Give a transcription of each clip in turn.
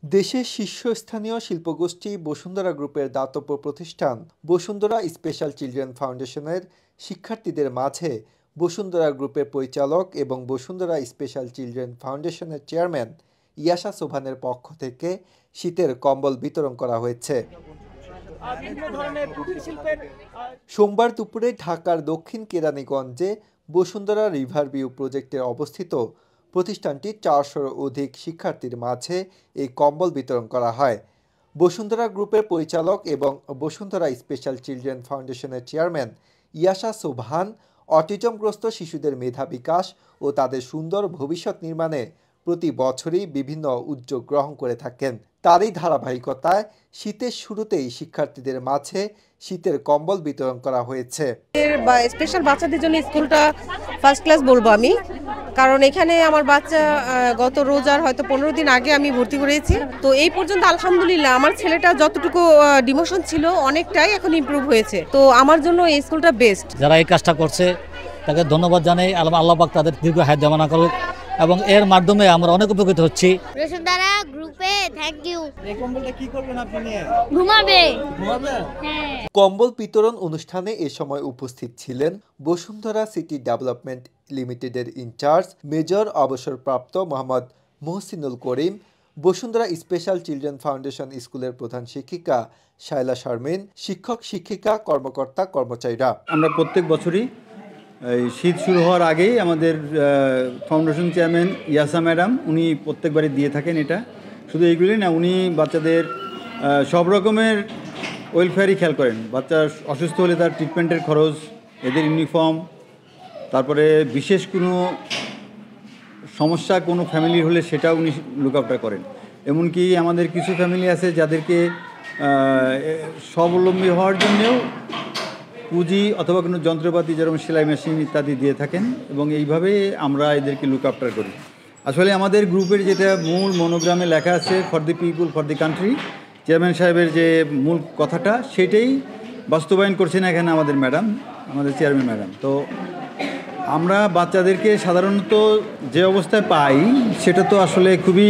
দেশের শীর্ষস্থানীয় শিল্পগোষ্ঠী বসুন্ধরা গ্রুপের দাতব্য প্রতিষ্ঠান বসুন্ধরা স্পেশাল চিলড্রেন ফাউন্ডেশনের শিক্ষার্থীদের মাঝে বসুন্ধরা গ্রুপের পরিচালক এবং বসুন্ধরা স্পেশাল চিলড্রেন ফাউন্ডেশনের চেয়ারম্যান ইয়াশা সোবহানের পক্ষ থেকে শীতের কম্বল বিতরণ করা হয়েছে। সোমবার দুপুরে ঢাকার দক্ষিণ কেরানীগঞ্জে বসুন্ধরা রিভারভিউ প্রজেক্টে অবস্থিত প্রতিষ্ঠানটির 400-র অধিক শিক্ষার্থীর মাঝে এই কম্বল বিতরণ করা হয়। বসুন্ধরা গ্রুপের পরিচালক এবং বসুন্ধরা স্পেশাল চিলড্রেন ফাউন্ডেশনের চেয়ারম্যান ইয়াশা সোবহান অটিজমগ্রস্ত শিশুদের মেধা বিকাশ ও তাদের সুন্দর ভবিষ্যৎ নির্মাণে প্রতি বছরই বিভিন্ন উদ্যোগ গ্রহণ করে থাকেন। তারই ধারাবাহিকতায় শীতের শুরুতেই শিক্ষার্থীদের মাঝে শীতের কম্বল বিতরণ করা হয়েছে। স্পেশাল বাচ্চাদের জন্য স্কুলটা ফার্স্ট ক্লাস বলবো আমি, কারণ এখানে আমার বাচ্চা গত রোজার হয়তো 15 দিন আগে আমি ভর্তি করেছি। তো এই পর্যন্ত আলহামদুলিল্লাহ আমার ছেলেটা যতটুকু ডিমোশন ছিল অনেকটাই এখন ইমপ্রুভ হয়েছে। তো আমার জন্য এই স্কুলটা বেস্ট। যারা এই কাজটা করছে তাকে ধন্যবাদ জানাই। আল্লাহ পাক তাদের দীর্ঘ হায়াত কামনা করুক এবং এর মাধ্যমে আমরা অনেক উপকৃত হচ্ছি। বসুন্ধরা গ্রুপে থ্যাংক ইউ। এই কম্বলটা কি করবেন আপনি নিয়ে? ঘুমাবে। হ্যাঁ। কম্বল বিতরণ অনুষ্ঠানে এ সময় উপস্থিত ছিলেন বসুন্ধরা সিটি ডেভেলপমেন্ট লিমিটেডের ইনচার্জ মেজর অবসরপ্রাপ্ত মোহাম্মদ মহসিনুল করিম, বসুন্ধরা স্পেশাল চিলড্রেন ফাউন্ডেশন স্কুলের প্রধান শিক্ষিকা শায়লা শারমিন, শিক্ষক শিক্ষিকা, কর্মকর্তা কর্মচারীরা। আমরা প্রত্যেক বছরই এই শীত শুরু হওয়ার আগেই আমাদের ফাউন্ডেশন চেয়ারম্যান ইয়াসা ম্যাডাম উনি প্রত্যেকবারই দিয়ে থাকেন। এটা শুধু এইগুলি না, উনি বাচ্চাদের সব রকমের ওয়েলফেয়ারই খেয়াল করেন। বাচ্চা অসুস্থ হলে তার ট্রিটমেন্টের খরচ, এদের ইউনিফর্ম, তারপরে বিশেষ কোনো সমস্যা কোনো ফ্যামিলির হলে সেটাও উনি লুক আফটার করেন। এমনকি আমাদের কিছু ফ্যামিলি আছে যাদেরকে স্বাবলম্বী হওয়ার জন্যেও পুঁজি অথবা কোনো যন্ত্রপাতি যেরকম সেলাই মেশিন ইত্যাদি দিয়ে থাকেন এবং এইভাবে আমরা এদেরকে লুক আফটার করি। আসলে আমাদের গ্রুপের যেটা মূল মনোগ্রামে লেখা আছে for the people for the country, chairman সাহেবের যে মূল কথাটা সেটাই বাস্তবায়ন করছেন এখানে আমাদের ম্যাডাম, আমাদের চেয়ারম্যান ম্যাডাম। তো আমরা বাচ্চাদেরকে সাধারণত যে অবস্থায় পাই সেটা তো আসলে খুবই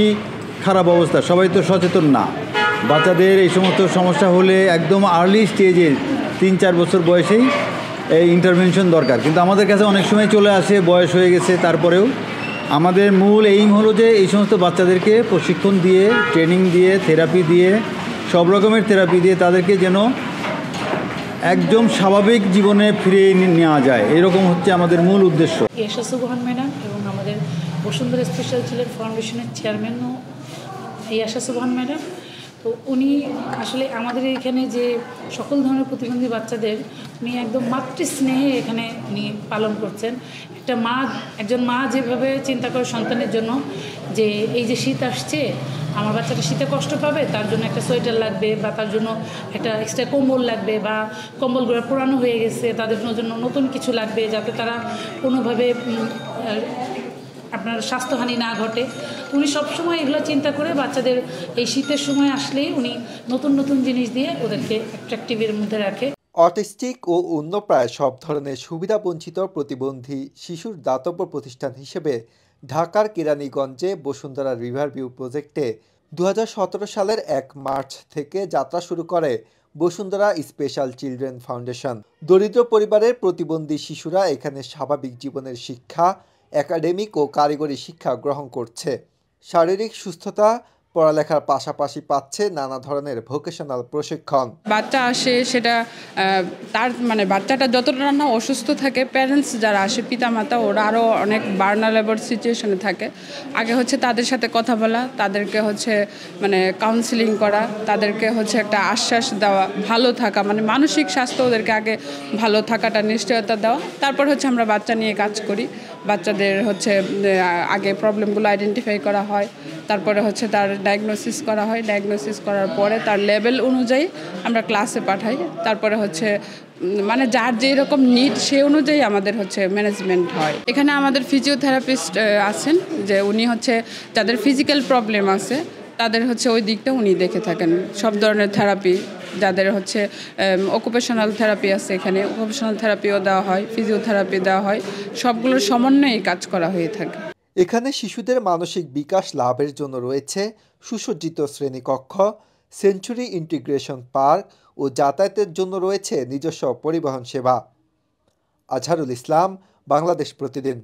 খারাপ অবস্থা, সবাই তো সচেতন না। বাচ্চাদের এই সমস্ত সমস্যা হলে একদম আর্লি স্টেজে 3-4 বছর বয়সেই এই ইন্টারভেনশন দরকার, কিন্তু আমাদের কাছে অনেক সময় চলে আসে বয়স হয়ে গেছে। তারপরেও আমাদের মূল এইম হলো যে এই সমস্ত বাচ্চাদেরকে প্রশিক্ষণ দিয়ে, ট্রেনিং দিয়ে, থেরাপি দিয়ে, সব রকমের থেরাপি দিয়ে তাদেরকে যেন একদম স্বাভাবিক জীবনে ফিরিয়ে নেওয়া যায়, এরকম হচ্ছে আমাদের মূল উদ্দেশ্য। ইয়াশা সোবহান ম্যাডাম এবং আমাদের বসুন্ধরা স্পেশাল চিলড্রেন ফাউন্ডেশনের চেয়ারম্যানও ইয়াশা সোবহান ম্যাডাম। তো উনি আসলে আমাদের এখানে যে সকল ধরনের প্রতিবন্ধী বাচ্চাদের উনি একদম মাতৃস্নেহে এখানে উনি পালন করছেন। একজন মা যেভাবে চিন্তা করে সন্তানের জন্য যে এই যে শীত আসছে, আমার বাচ্চাটা শীতে কষ্ট পাবে, তার জন্য একটা সোয়েটার লাগবে বা তার জন্য একটা এক্সট্রা কম্বল লাগবে বা কম্বলগুলো পুরানো হয়ে গেছে, তাদের জন্য নতুন কিছু লাগবে যাতে তারা কোনোভাবে আপনার স্বাস্থ্যহানি না ঘটে। উনি সবসময় এগুলো চিন্তা করে বাচ্চাদের এই শীতের সময় আসলেই উনি নতুন নতুন জিনিস দিয়ে ওদেরকে অ্যাট্রাকটিভের মধ্যে রাখে। অটিস্টিক ও অন্য প্রায় সব ধরনের সুবিধাবঞ্চিত প্রতিবন্ধী শিশুর দাতব্য প্রতিষ্ঠান হিসেবে ঢাকার কেরানীগঞ্জে বসুন্ধরা রিভারভিউ প্রজেক্টে 2017 সালের 1 মার্চ থেকে যাত্রা শুরু করে বসুন্ধরা স্পেশাল চিলড্রেন ফাউন্ডেশন। দরিদ্র পরিবারের প্রতিবন্ধী শিশুরা এখানে স্বাভাবিক জীবনের শিক্ষা, একাডেমিক ও কারিগরি শিক্ষা গ্রহণ করছে। শারীরিক সুস্থতা, পড়ালেখার পাশাপাশি পাচ্ছে নানা ধরনের ভোকেশনাল প্রশিক্ষণ। বাচ্চা আসে সেটা তার বাচ্চাটা যতটা না অসুস্থ থাকে, প্যারেন্টস যারা আসে পিতামাতা ওরা আরও অনেক ভালনারেবল সিচুয়েশনে থাকে। আগে হচ্ছে তাদের সাথে কথা বলা, তাদেরকে হচ্ছে কাউন্সিলিং করা, তাদেরকে হচ্ছে একটা আশ্বাস দেওয়া, ভালো থাকা মানসিক স্বাস্থ্য ওদেরকে আগে ভালো থাকাটা নিশ্চয়তা দেওয়া। তারপর হচ্ছে আমরা বাচ্চা নিয়ে কাজ করি। বাচ্চাদের হচ্ছে আগে প্রবলেমগুলো আইডেন্টিফাই করা হয়, তারপরে হচ্ছে তার ডায়াগনোসিস করা হয়। ডায়াগনোসিস করার পরে তার লেভেল অনুযায়ী আমরা ক্লাসে পাঠাই। তারপরে হচ্ছে যার যেই রকম নিড সেই অনুযায়ী আমাদের হচ্ছে ম্যানেজমেন্ট হয়। এখানে আমাদের ফিজিওথেরাপিস্ট আছেন, যে উনি হচ্ছে যাদের ফিজিক্যাল প্রবলেম আছে তাদের হচ্ছে ওই দিকটা উনি দেখে থাকেন। সব ধরনের থেরাপি, যাদের হচ্ছে অকুপেশনাল থেরাপি আছে, এখানে অকুপেশনাল থেরাপিও দেওয়া হয়, ফিজিওথেরাপি দেওয়া হয়, সবগুলোর সমন্বয়ে কাজ করা হয়ে থাকে। এখানে শিশুদের মানসিক বিকাশ লাভের জন্য রয়েছে সুসজ্জিত শ্রেণীকক্ষ, সেঞ্চুরি ইন্টিগ্রেশন পার্ক ও যাতায়াতের জন্য রয়েছে নিজস্ব পরিবহন সেবা। আজহারুল ইসলাম, বাংলাদেশ প্রতিদিন।